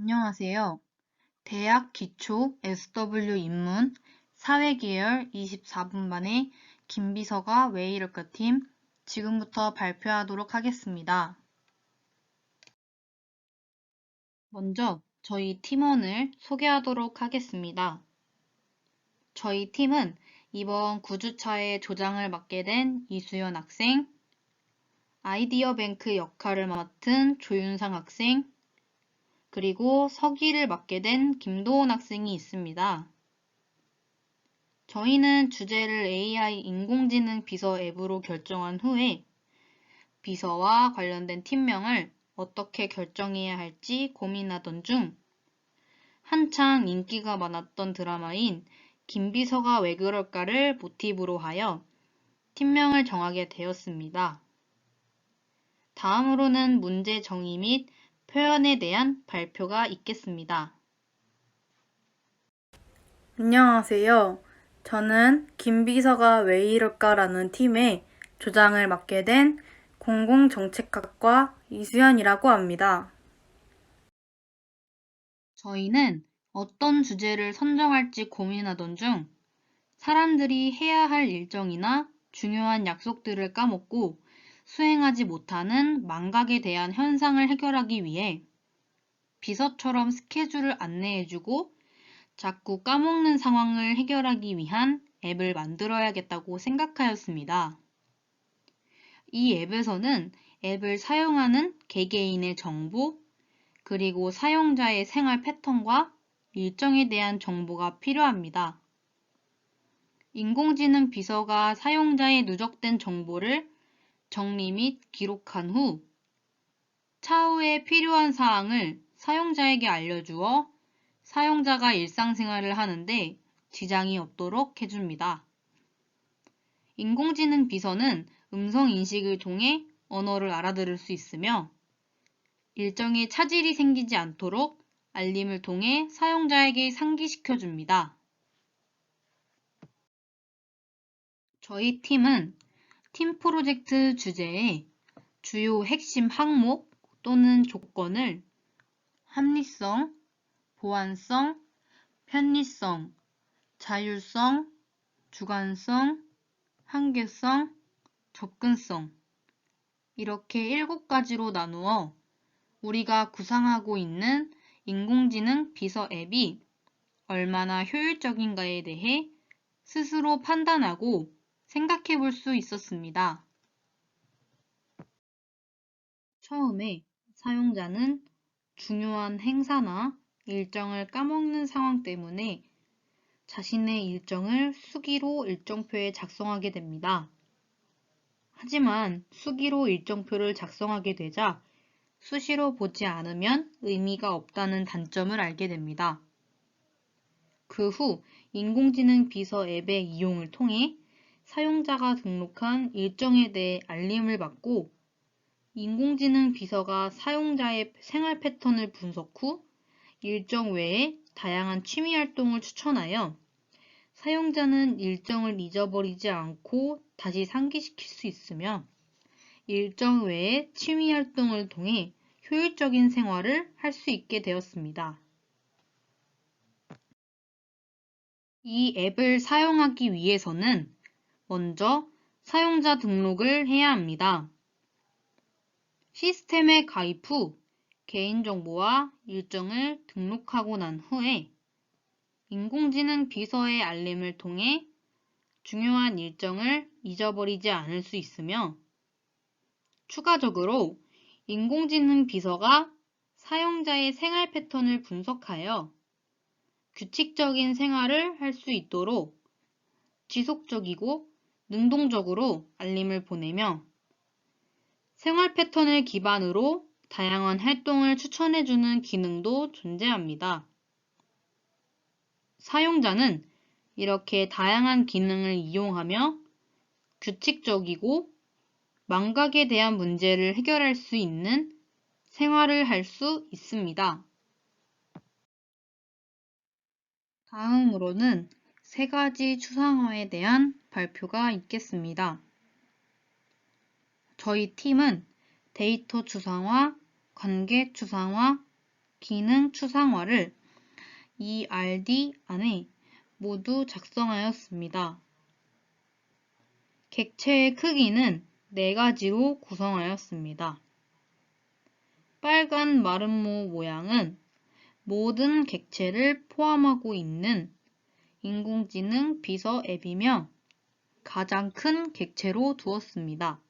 안녕하세요. 대학 기초 SW 입문 사회계열 24분반의 김비서가 왜 이럴까 팀 지금부터 발표하도록 하겠습니다. 먼저 저희 팀원을 소개하도록 하겠습니다. 저희 팀은 이번 9주차에 조장을 맡게 된 이수연 학생, 아이디어 뱅크 역할을 맡은 조윤상 학생, 그리고 서기를 맡게 된 김도훈 학생이 있습니다. 저희는 주제를 AI 인공지능 비서 앱으로 결정한 후에 비서와 관련된 팀명을 어떻게 결정해야 할지 고민하던 중 한창 인기가 많았던 드라마인 김비서가 왜 그럴까를 모티브로 하여 팀명을 정하게 되었습니다. 다음으로는 문제 정의 및 표현에 대한 발표가 있겠습니다. 안녕하세요. 저는 김비서가 왜 이럴까라는 팀의 조장을 맡게 된 공공정책학과 이수연이라고 합니다. 저희는 어떤 주제를 선정할지 고민하던 중 사람들이 해야 할 일정이나 중요한 약속들을 까먹고 수행하지 못하는 망각에 대한 현상을 해결하기 위해 비서처럼 스케줄을 안내해주고 자꾸 까먹는 상황을 해결하기 위한 앱을 만들어야겠다고 생각하였습니다. 이 앱에서는 앱을 사용하는 개개인의 정보, 그리고 사용자의 생활 패턴과 일정에 대한 정보가 필요합니다. 인공지능 비서가 사용자의 누적된 정보를 정리 및 기록한 후 차후에 필요한 사항을 사용자에게 알려주어 사용자가 일상생활을 하는데 지장이 없도록 해줍니다. 인공지능 비서는 음성 인식을 통해 언어를 알아들을 수 있으며 일정에 차질이 생기지 않도록 알림을 통해 사용자에게 상기시켜줍니다. 저희 팀은 팀 프로젝트 주제에 주요 핵심 항목 또는 조건을 합리성, 보안성, 편리성, 자율성, 주관성, 한계성, 접근성 이렇게 7가지로 나누어 우리가 구상하고 있는 인공지능 비서 앱이 얼마나 효율적인가에 대해 스스로 판단하고 생각해 볼 수 있었습니다. 처음에 사용자는 중요한 행사나 일정을 까먹는 상황 때문에 자신의 일정을 수기로 일정표에 작성하게 됩니다. 하지만 수기로 일정표를 작성하게 되자 수시로 보지 않으면 의미가 없다는 단점을 알게 됩니다. 그 후 인공지능 비서 앱의 이용을 통해 사용자가 등록한 일정에 대해 알림을 받고 인공지능 비서가 사용자의 생활 패턴을 분석 후 일정 외에 다양한 취미 활동을 추천하여 사용자는 일정을 잊어버리지 않고 다시 상기시킬 수 있으며 일정 외에 취미 활동을 통해 효율적인 생활을 할 수 있게 되었습니다. 이 앱을 사용하기 위해서는 먼저 사용자 등록을 해야 합니다. 시스템에 가입 후 개인정보와 일정을 등록하고 난 후에 인공지능 비서의 알림을 통해 중요한 일정을 잊어버리지 않을 수 있으며 추가적으로 인공지능 비서가 사용자의 생활 패턴을 분석하여 규칙적인 생활을 할 수 있도록 지속적이고 능동적으로 알림을 보내며 생활 패턴을 기반으로 다양한 활동을 추천해주는 기능도 존재합니다. 사용자는 이렇게 다양한 기능을 이용하며 규칙적이고 망각에 대한 문제를 해결할 수 있는 생활을 할 수 있습니다. 다음으로는 3가지 추상화에 대한 발표가 있겠습니다. 저희 팀은 데이터 추상화, 관계 추상화, 기능 추상화를 ERD 안에 모두 작성하였습니다. 객체의 크기는 4가지로 구성하였습니다. 빨간 마름모 모양은 모든 객체를 포함하고 있는 인공지능 비서 앱이며 가장 큰 객체로 두었습니다.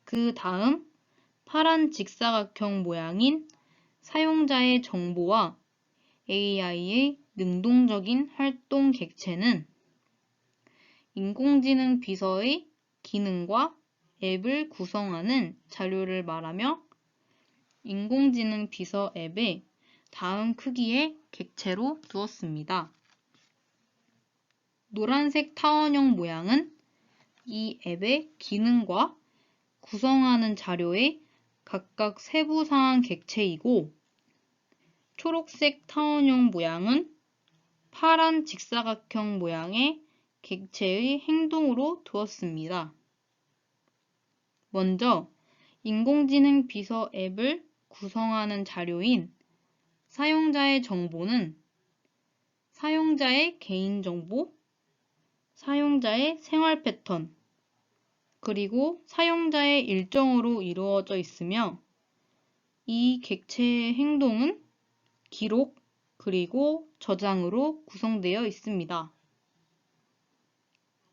그 다음 파란 직사각형 모양인 사용자의 정보와 AI의 능동적인 활동 객체는 인공지능 비서의 기능과 앱을 구성하는 자료를 말하며 인공지능 비서 앱의 다음 크기의 객체로 두었습니다. 노란색 타원형 모양은 이 앱의 기능과 구성하는 자료의 각각 세부사항 객체이고, 초록색 타원형 모양은 파란 직사각형 모양의 객체의 행동으로 두었습니다. 먼저 인공지능 비서 앱을 구성하는 자료인 사용자의 정보는 사용자의 개인정보, 사용자의 생활 패턴, 그리고 사용자의 일정으로 이루어져 있으며 이 객체의 행동은 기록, 그리고 저장으로 구성되어 있습니다.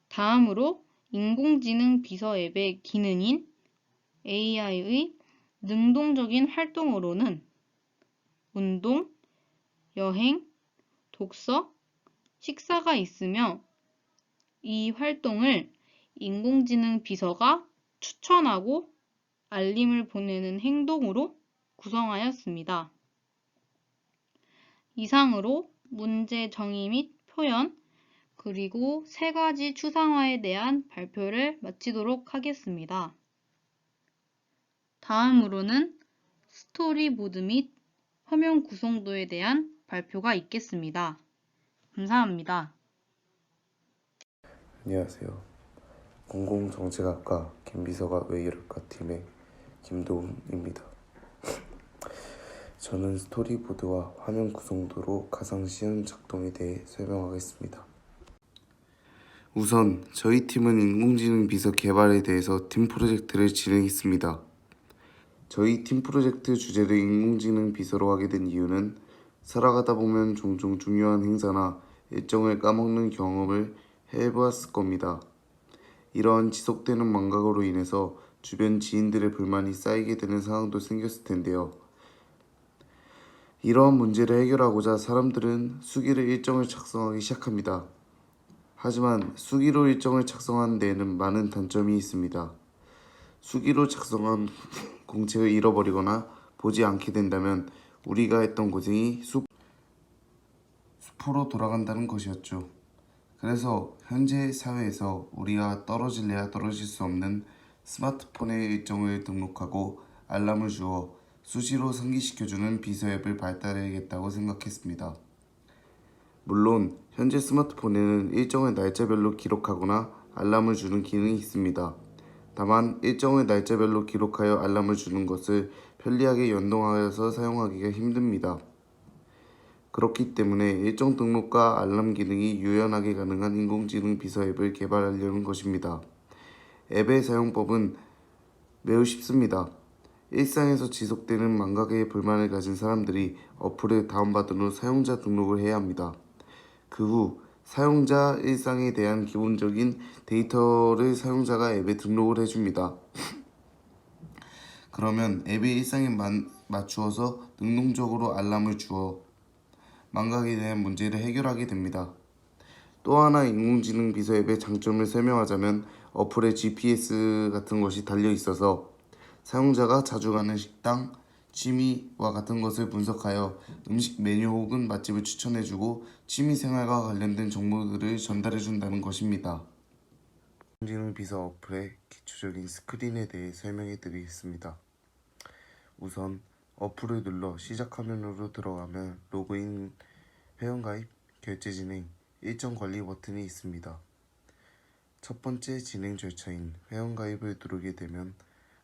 다음으로 인공지능 비서 앱의 기능인 AI의 능동적인 활동으로는 운동, 여행, 독서, 식사가 있으며 이 활동을 인공지능 비서가 추천하고 알림을 보내는 행동으로 구성하였습니다. 이상으로 문제 정의 및 표현, 그리고 3가지 추상화에 대한 발표를 마치도록 하겠습니다. 다음으로는 스토리보드 및 화면 구성도에 대한 발표가 있겠습니다. 감사합니다. 안녕하세요. 공공정책학과 김비서가 왜 이럴까 팀의 김도훈입니다. 저는 스토리보드와 화면 구성도로 가장 쉬운 작동에 대해 설명하겠습니다. 우선 저희 팀은 인공지능 비서 개발에 대해서 팀 프로젝트를 진행했습니다. 저희 팀 프로젝트 주제를 인공지능 비서로 하게 된 이유는 살아가다 보면 종종 중요한 행사나 일정을 까먹는 경험을 해보았을 겁니다. 이러한 지속되는 망각으로 인해서 주변 지인들의 불만이 쌓이게 되는 상황도 생겼을 텐데요. 이러한 문제를 해결하고자 사람들은 수기로 일정을 작성하기 시작합니다. 하지만 수기로 일정을 작성하는 데에는 많은 단점이 있습니다. 수기로 작성한 공책을 잃어버리거나 보지 않게 된다면 우리가 했던 고생이 숲으로 돌아간다는 것이었죠. 그래서 현재 사회에서 우리가 떨어질래야 떨어질 수 없는 스마트폰에 일정을 등록하고 알람을 주어 수시로 상기시켜주는 비서 앱을 발달해야겠다고 생각했습니다. 물론 현재 스마트폰에는 일정을 날짜별로 기록하거나 알람을 주는 기능이 있습니다. 다만 일정을 날짜별로 기록하여 알람을 주는 것을 편리하게 연동하여서 사용하기가 힘듭니다. 그렇기 때문에 일정 등록과 알람 기능이 유연하게 가능한 인공지능 비서 앱을 개발하려는 것입니다. 앱의 사용법은 매우 쉽습니다. 일상에서 지속되는 망각의 불만을 가진 사람들이 어플을 다운받은 후 사용자 등록을 해야 합니다. 그 후 사용자 일상에 대한 기본적인 데이터를 사용자가 앱에 등록을 해줍니다. 그러면 앱의 일상에 맞추어서 능동적으로 알람을 주어 망각에 대한 문제를 해결하게 됩니다. 또 하나 인공지능 비서 앱의 장점을 설명하자면 어플에 GPS 같은 것이 달려 있어서 사용자가 자주 가는 식당, 취미와 같은 것을 분석하여 음식 메뉴 혹은 맛집을 추천해주고 취미생활과 관련된 정보들을 전달해준다는 것입니다. 인공지능 비서 어플의 기초적인 스크린에 대해 설명해드리겠습니다. 우선 어플을 눌러 시작 화면으로 들어가면 로그인, 회원가입, 결제 진행, 일정 관리 버튼이 있습니다. 첫 번째 진행 절차인 회원가입을 누르게 되면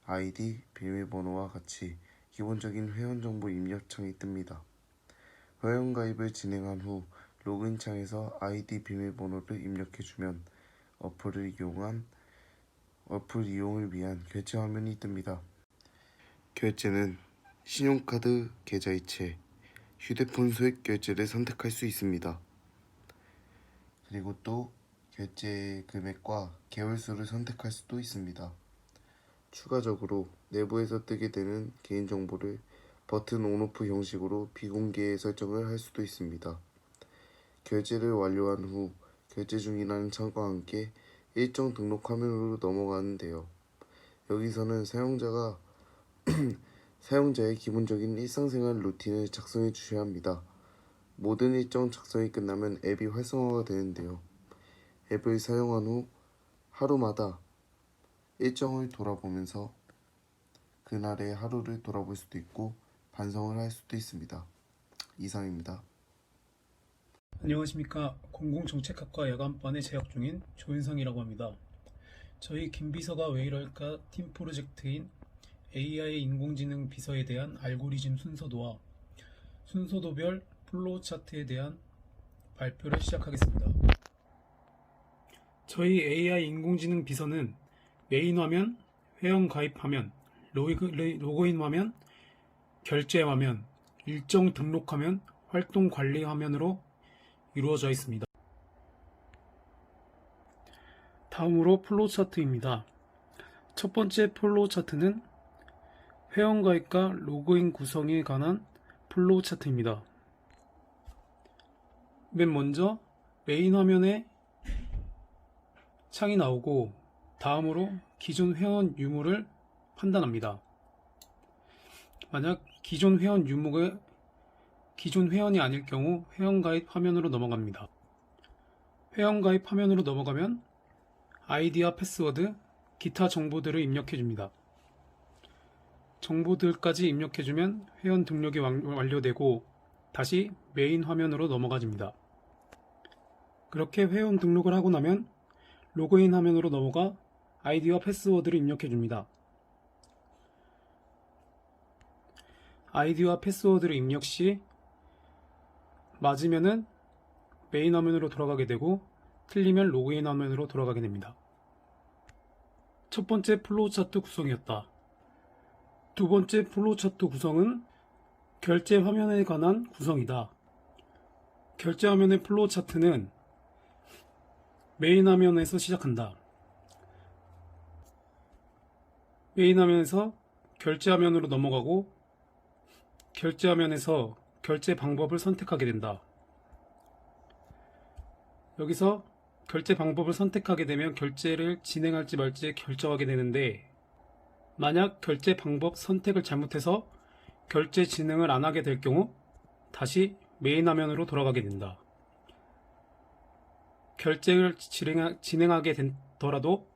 아이디, 비밀번호와 같이 기본적인 회원정보 입력창이 뜹니다. 회원가입을 진행한 후 로그인 창에서 아이디 비밀번호를 입력해주면 어플 이용을 위한 결제 화면이 뜹니다. 결제는 신용카드 계좌이체, 휴대폰 소액 결제를 선택할 수 있습니다. 그리고 또 결제 금액과 개월수를 선택할 수도 있습니다. 추가적으로 내부에서 뜨게 되는 개인정보를 버튼 온오프 형식으로 비공개 설정을 할 수도 있습니다. 결제를 완료한 후 결제 중이라는 창과 함께 일정 등록 화면으로 넘어가는데요. 여기서는 사용자의 기본적인 일상생활 루틴을 작성해 주셔야 합니다. 모든 일정 작성이 끝나면 앱이 활성화가 되는데요. 앱을 사용한 후 하루마다 일정을 돌아보면서 그날의 하루를 돌아볼 수도 있고 반성을 할 수도 있습니다. 이상입니다. 안녕하십니까. 공공정책학과 야간반에 재학 중인 조윤상이라고 합니다. 저희 김비서가 왜 이럴까 팀 프로젝트인 AI 인공지능 비서에 대한 알고리즘 순서도와 순서도별 플로우 차트에 대한 발표를 시작하겠습니다. 저희 AI 인공지능 비서는 메인 화면, 회원 가입 화면, 로그인 화면, 결제 화면, 일정 등록 화면, 활동 관리 화면으로 이루어져 있습니다. 다음으로 플로우 차트입니다. 첫 번째 플로우 차트는 회원 가입과 로그인 구성에 관한 플로우 차트입니다. 맨 먼저 메인 화면에 창이 나오고 다음으로 기존 회원 유무를 판단합니다. 만약 기존 회원이 아닐 경우 회원가입 화면으로 넘어갑니다. 회원가입 화면으로 넘어가면 아이디와 패스워드, 기타 정보들을 입력해줍니다. 정보들까지 입력해주면 회원 등록이 완료되고 다시 메인 화면으로 넘어가집니다. 그렇게 회원 등록을 하고 나면 로그인 화면으로 넘어가 아이디와 패스워드를 입력해줍니다. 아이디와 패스워드를 입력 시 맞으면은 메인 화면으로 돌아가게 되고 틀리면 로그인 화면으로 돌아가게 됩니다. 첫 번째 플로우 차트 구성이었다. 두 번째 플로우 차트 구성은 결제 화면에 관한 구성이다. 결제 화면의 플로우 차트는 메인 화면에서 시작한다. 메인 화면에서 결제 화면으로 넘어가고 결제 화면에서 결제 방법을 선택하게 된다. 여기서 결제 방법을 선택하게 되면 결제를 진행할지 말지 결정하게 되는데 만약 결제 방법 선택을 잘못해서 결제 진행을 안 하게 될 경우 다시 메인 화면으로 돌아가게 된다. 결제를 진행하게 되더라도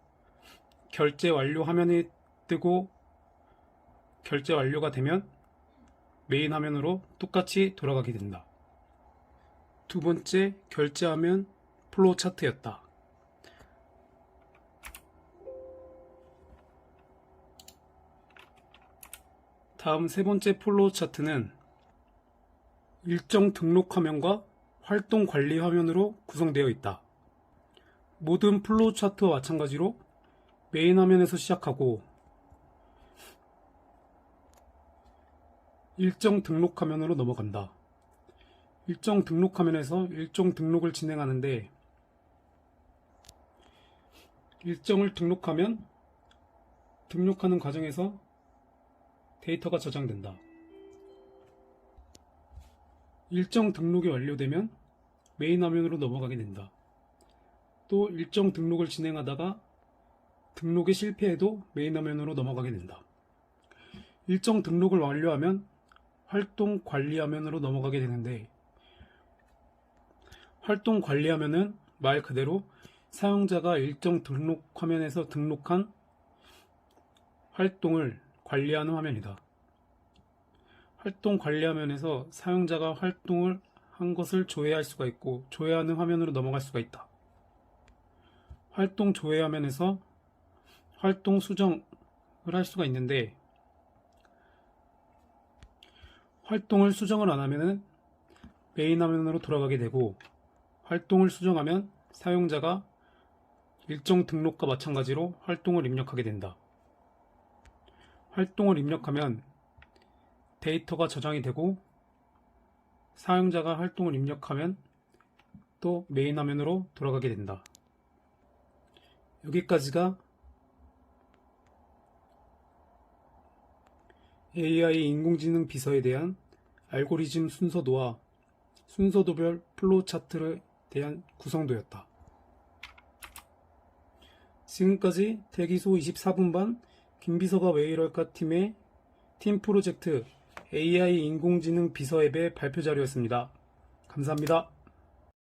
결제 완료 화면이 뜨고 결제 완료가 되면 메인 화면으로 똑같이 돌아가게 된다. 두 번째 결제 화면 플로우 차트였다. 다음 세 번째 플로우 차트는 일정 등록 화면과 활동 관리 화면으로 구성되어 있다. 모든 플로우 차트와 마찬가지로 메인 화면에서 시작하고 일정 등록 화면으로 넘어간다. 일정 등록 화면에서 일정 등록을 진행하는데 일정을 등록하면 등록하는 과정에서 데이터가 저장된다. 일정 등록이 완료되면 메인 화면으로 넘어가게 된다. 또 일정 등록을 진행하다가 등록이 실패해도 메인 화면으로 넘어가게 된다. 일정 등록을 완료하면 활동 관리 화면으로 넘어가게 되는데 활동 관리 화면은 말 그대로 사용자가 일정 등록 화면에서 등록한 활동을 관리하는 화면이다. 활동 관리 화면에서 사용자가 활동을 한 것을 조회할 수가 있고 조회하는 화면으로 넘어갈 수가 있다. 활동 조회 화면에서 활동 수정을 할 수가 있는데 활동을 수정을 안 하면은 메인 화면으로 돌아가게 되고, 활동을 수정하면 사용자가 일정 등록과 마찬가지로 활동을 입력하게 된다. 활동을 입력하면 데이터가 저장이 되고, 사용자가 활동을 입력하면 또 메인 화면으로 돌아가게 된다. 여기까지가 AI 인공지능 비서에 대한 알고리즘 순서도와 순서도별 플로우 차트에 대한 구성도였다. 지금까지 대기소 24분반 김비서가 왜 이럴까 팀의 팀 프로젝트 AI 인공지능 비서 앱의 발표 자료였습니다. 감사합니다.